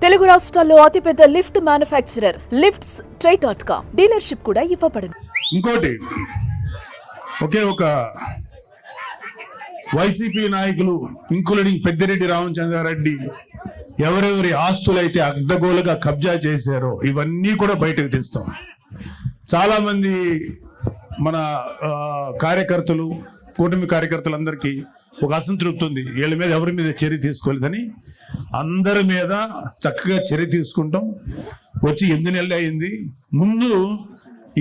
తెలుగు రాష్ట్రాల్లో అతిపెద్ద lift manufacturer lifts ట్రై.com dealership కూడా ఇవ్వబడును. ఇంకోటి ఒకే ఒక వైసీపీ నాయకులు ఇంక్లూడింగ్ పెద్దిరెడ్డి రామచంద్రారెడ్డి ఎవరెవరి ఆస్తులైతే అడ్డగోలుగా కబ్జా చేశారో ఇవన్నీ కూడా బయటకు తీస్తాం. చాలా మంది మన కార్యకర్తలు కూటమి కార్యకర్తలందరికీ ఒక అసంతృప్తి ఉంది, వీళ్ళ మీద ఎవరి మీద చర్య తీసుకోలేదని. అందరి మీద చక్కగా చర్య తీసుకుంటాం. వచ్చి 8 నెలలు అయింది. ముందు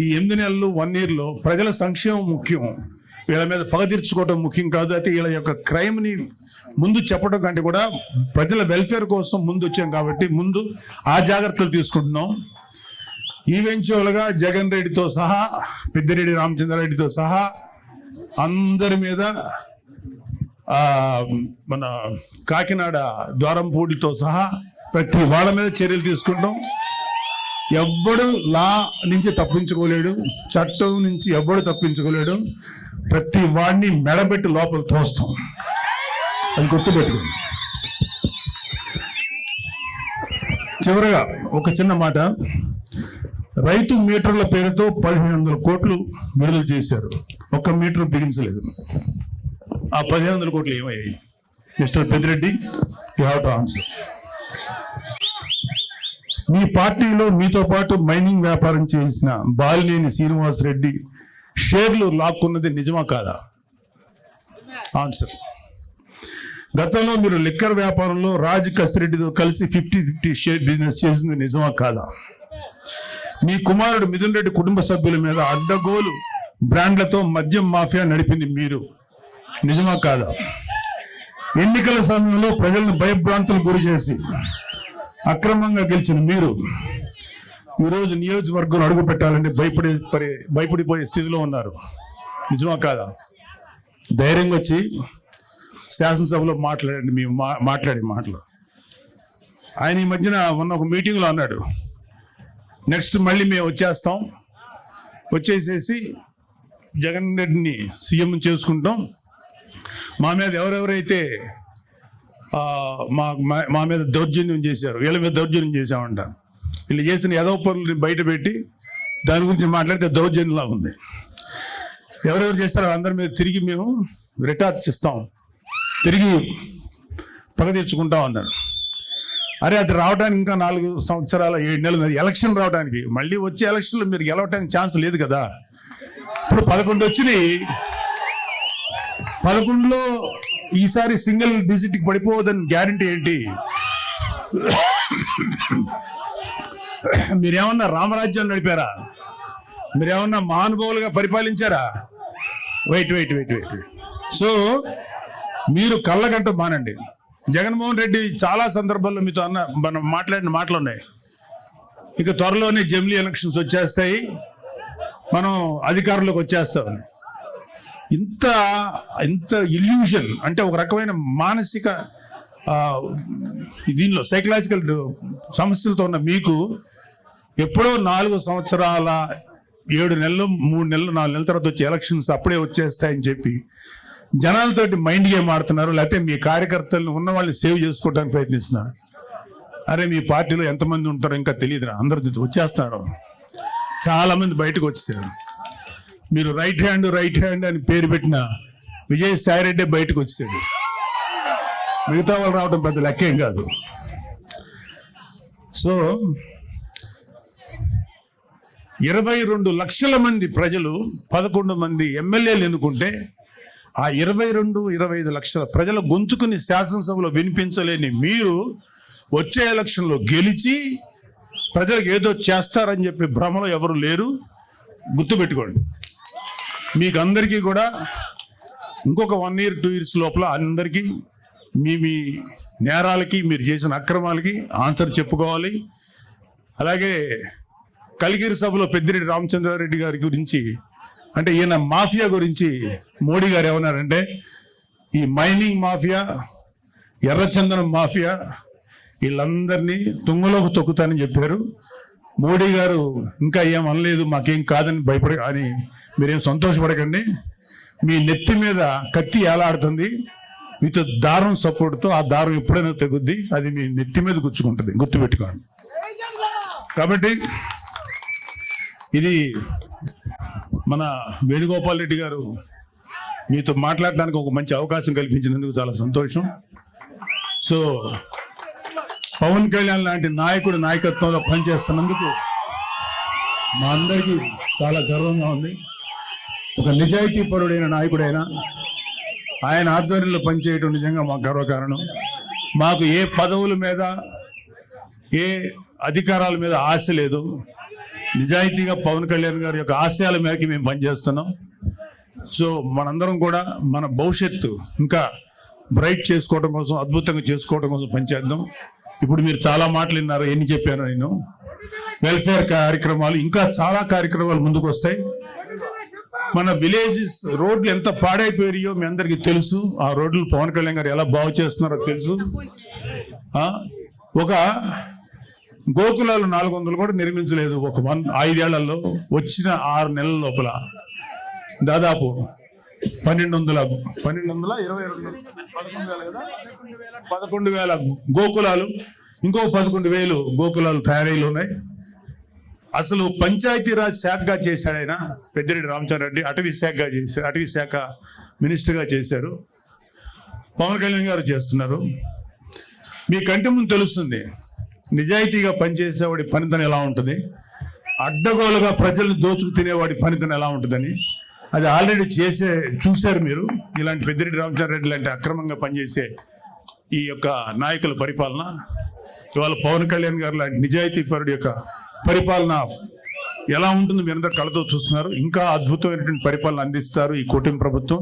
ఈ 8 నెలలు 1 yearలో ప్రజల సంక్షేమం ముఖ్యం, వీళ్ళ మీద పగ తీర్చుకోవడం ముఖ్యం కాదు. అయితే వీళ్ళ యొక్క క్రైమ్ని ముందు చెప్పడం కంటే కూడా ప్రజల వెల్ఫేర్ కోసం ముందు వచ్చాం కాబట్టి ముందు ఆ జాగ్రత్తలు తీసుకుంటున్నాం. ఈవెన్చువల్గా జగన్ రెడ్డితో సహా పెద్దిరెడ్డి రామచంద్రారెడ్డితో సహా అందరి మీద మన కాకినాడ ద్వారంపూడితో సహా ప్రతి వాళ్ళ మీద చర్యలు తీసుకుంటాం. ఎవ్వడు లా నుంచి తప్పించుకోలేడు, చట్టం నుంచి ఎవ్వడు తప్పించుకోలేడు. ప్రతి వాడిని మెడబెట్టి లోపల తోస్తాం, అది గుర్తుపెట్టుకోండి. చివరగా ఒక చిన్న మాట, రైతు మీటర్ల పేరుతో 1500 కోట్లు విడుదల చేశారు, ఒక్క మీటర్ బిగించలేదు. ఆ 1500 కోట్లు ఏమయ్యాయి? Mister Peddireddy, you have to answer. మీ పార్టీలో మీతో పాటు మైనింగ్ వ్యాపారం చేసిన బాలినేని శ్రీనివాసరెడ్డి షేర్లు లాక్కున్నది నిజమా కాదా? ఆన్సర్. గతంలో మీరు లిక్కర్ వ్యాపారంలో రాజ్ కసిరెడ్డితో కలిసి 50-50 షేర్ బిజినెస్ చేసింది నిజమా కాదా? మీ కుమారుడు మిథున్ రెడ్డి కుటుంబ సభ్యుల మీద అడ్డగోలు బ్రాండ్లతో మద్యం మాఫియా నడిపింది మీరు, నిజమా కాదా? ఎన్నికల సమయంలో ప్రజలను భయభ్రాంతులు గురి చేసి అక్రమంగా గెలిచిన మీరు ఈరోజు నియోజకవర్గం అడుగు పెట్టాలంటే భయపడిపోయే స్థితిలో ఉన్నారు, నిజమా కాదా? ధైర్యంగా వచ్చి శాసనసభలో మాట్లాడండి. మేము మాట్లాడే మాటలు. ఆయన ఈ మధ్యన మొన్న ఒక మీటింగ్లో అన్నాడు, నెక్స్ట్ మళ్ళీ మేము వచ్చేసేసి జగన్ రెడ్డిని సీఎం చేసుకుంటాం. మా మీద ఎవరెవరైతే మా మీద దౌర్జన్యం చేశారు, వీళ్ళ మీద దౌర్జన్యం చేశామంట. వీళ్ళు చేసిన ఏదో పనులు బయట పెట్టి దాని గురించి మాట్లాడితే దౌర్జన్యంలా ఉంది. ఎవరెవరు చేస్తారో అందరి మీద తిరిగి మేము రిటార్చ్ ఇస్తాం, తిరిగి పగ తీర్చుకుంటాం అన్నారు. అరే, అది రావడానికి ఇంకా 4 సంవత్సరాల 7 నెలలు, ఎలక్షన్ రావడానికి. మళ్ళీ వచ్చే ఎలక్షన్లో మీరు గెలవడానికి ఛాన్స్ లేదు కదా. ఇప్పుడు 11 వచ్చినాయి, 11లో ఈసారి సింగిల్ డిజిట్కి పడిపోవద్దని గ్యారంటీ ఏంటి? మీరేమన్నా రామరాజ్యం నడిపారా? మీరేమన్నా మహానుభావులుగా పరిపాలించారా? వెయిట్. సో మీరు కళ్ళగంట మానండి. జగన్మోహన్ రెడ్డి చాలా సందర్భాల్లో మీతో మనం మాట్లాడిన మాటలు ఉన్నాయి. ఇక త్వరలోనే జమిలీ ఎలక్షన్స్ వచ్చేస్తాయి, మనం అధికారంలోకి వచ్చేస్తామని. ఇంత ఇల్యూషన్ అంటే ఒక రకమైన మానసిక దీనిలో సైకలాజికల్ సమస్యలతో ఉన్న మీకు ఎప్పుడో 4 సంవత్సరాల 7 నెలలు 3 నెలలు 4 నెలల తర్వాత వచ్చే ఎలక్షన్స్ అప్పుడే వచ్చేస్తాయని చెప్పి జనాలతోటి మైండ్ గేమ్ ఆడుతున్నారు. లేకపోతే మీ కార్యకర్తలను ఉన్న వాళ్ళని సేవ్ చేసుకోవడానికి ప్రయత్నిస్తున్నారు. అరే, మీ పార్టీలో ఎంతమంది ఉంటారో ఇంకా తెలియదురా, అందరూ వచ్చేస్తారు. చాలా మంది బయటకు వచ్చేసారు. మీరు రైట్ హ్యాండ్ అని పేరు పెట్టిన విజయసాయి రెడ్డి బయటకు వచ్చేసాడు. మిగతా వాళ్ళు రావడం పెద్ద లెక్కేం కాదు. సో 22 లక్షల మంది ప్రజలు 11 మంది ఎమ్మెల్యేలు ఎన్నుకుంటే ఆ 22-25 లక్షల ప్రజల గొంతుకుని శాసనసభలో వినిపించలేని మీరు వచ్చే ఎలక్షన్లో గెలిచి ప్రజలకు ఏదో చేస్తారని చెప్పి భ్రమలో ఎవరు లేరు, గుర్తుపెట్టుకోండి. మీకు అందరికీ కూడా ఇంకొక 1 year 2 years లోపల అందరికీ మీ నేరాలకి, మీరు చేసిన అక్రమాలకి ఆన్సర్ చెప్పుకోవాలి. అలాగే కలిగిరి సభలో పెద్దిరెడ్డి రామచంద్రారెడ్డి గారి గురించి, అంటే ఈయన మాఫియా గురించి మోడీ గారు ఏమన్నారంటే, ఈ మైనింగ్ మాఫియా, ఎర్రచందనం మాఫియా వీళ్ళందరినీ తుంగలోకి తొక్కుతానని చెప్పారు. మోడీ గారు ఇంకా ఏం అనలేదు, మాకేం కాదని అని మీరేం సంతోషపడకండి. మీ నెత్తి మీద కత్తి ఏలాడుతుంది. విత్ దారం సపోర్ట్తో ఆ దారం ఎప్పుడైనా తెగుద్ది, అది మీ నెత్తి మీద గుచ్చుకుంటుంది, గుర్తుపెట్టుకోండి. కాబట్టి ఇది మన వేణుగోపాల్ రెడ్డి గారు మీతో మాట్లాడడానికి ఒక మంచి అవకాశం కల్పించినందుకు చాలా సంతోషం. సో పవన్ కళ్యాణ్ లాంటి నాయకుడు నాయకత్వంలో పనిచేస్తున్నందుకు మా అందరికీ చాలా గర్వంగా ఉంది. ఒక నిజాయితీపరుడైన నాయకుడైన ఆయన ఆధ్వర్యంలో పనిచేయడం నిజంగా మాకు గర్వకారణం. మాకు ఏ పదవుల మీద ఏ అధికారాల మీద ఆశ లేదు. నిజాయితీగా పవన్ కళ్యాణ్ గారి యొక్క ఆశయాల మేరకు మేము పనిచేస్తున్నాం. సో మనందరం కూడా మన భవిష్యత్తు ఇంకా బ్రైట్ చేసుకోవడం కోసం, అద్భుతంగా చేసుకోవడం కోసం పనిచేద్దాం. ఇప్పుడు మీరు చాలా మాటలు విన్నారు, ఎన్ని చెప్పాను నేను. వెల్ఫేర్ కార్యక్రమాలు, ఇంకా చాలా కార్యక్రమాలు ముందుకు వస్తాయి. మన విలేజెస్ రోడ్లు ఎంత పాడైపోయాయో మీ అందరికీ తెలుసు. ఆ రోడ్లు పవన్ కళ్యాణ్ గారు ఎలా బాగు చేస్తున్నారో తెలుసు. ఒక గోకులాలు 400 కూడా నిర్మించలేదు ఒక 5 ఏళ్లలో. వచ్చిన 6 నెలల లోపల దాదాపు 11,000 గోకులాలు, ఇంకో 11,000 గోకులాలు తయారీలు ఉన్నాయి. అసలు పంచాయతీరాజ్ శాఖగా చేశాడు ఆయన పెద్దిరెడ్డి రామచంద్రారెడ్డి. అటవీ శాఖ మినిస్టర్గా చేశారు. పవన్ కళ్యాణ్ గారు చేస్తున్నారు. మీ కంటి ముందు తెలుస్తుంది నిజాయితీగా పనిచేసేవాడి పనితనం ఎలా ఉంటుంది, అడ్డగోలుగా ప్రజల్ని దోచుకు తినేవాడి పనితనం ఎలా ఉంటుందని. అది ఆల్రెడీ చూశారు మీరు. ఇలాంటి పెద్దిరెడ్డి రామచంద్రారెడ్డి లాంటి అక్రమంగా పనిచేసే ఈ యొక్క నాయకుల పరిపాలన, ఇవాళ పవన్ కళ్యాణ్ గారు లాంటి నిజాయితీపరుడి యొక్క పరిపాలన ఎలా ఉంటుందో మీరందరూ కళ్ళతో చూస్తున్నారు. ఇంకా అద్భుతమైనటువంటి పరిపాలన అందిస్తారు ఈ కూటమి ప్రభుత్వం.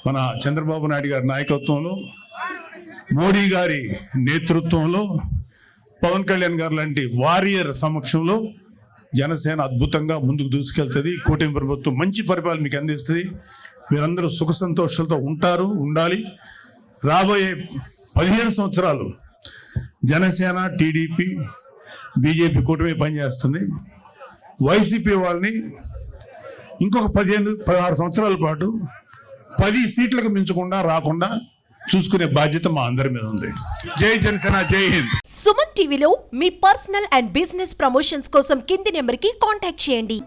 మన చంద్రబాబు నాయుడు గారి నాయకత్వంలో, మోడీ గారి నేతృత్వంలో, పవన్ కళ్యాణ్ గారు లాంటి వారియర్ సమక్షంలో జనసేన అద్భుతంగా ముందుకు దూసుకెళ్తుంది. కూటమి ప్రభుత్వం మంచి పరిపాలన మీకు అందిస్తుంది. మీరందరూ సుఖ సంతోషాలతో ఉంటారు, ఉండాలి. రాబోయే 15 సంవత్సరాలు జనసేన, టీడీపీ, బీజేపీ కూటమి పనిచేస్తుంది. వైసీపీ వాళ్ళని ఇంకొక 15-16 సంవత్సరాల పాటు 10 సీట్లకు మించకుండా రాకుండా చూసుకునే బాధ్యత మా అందరి మీద ఉంది. జై జనసేన, జై హింద్. సుమన్ టీవీలో మీ పర్సనల్ అండ్ బిజినెస్ ప్రమోషన్స్ కోసం కింది నెంబర్కి కాంటాక్ట్ చేయండి.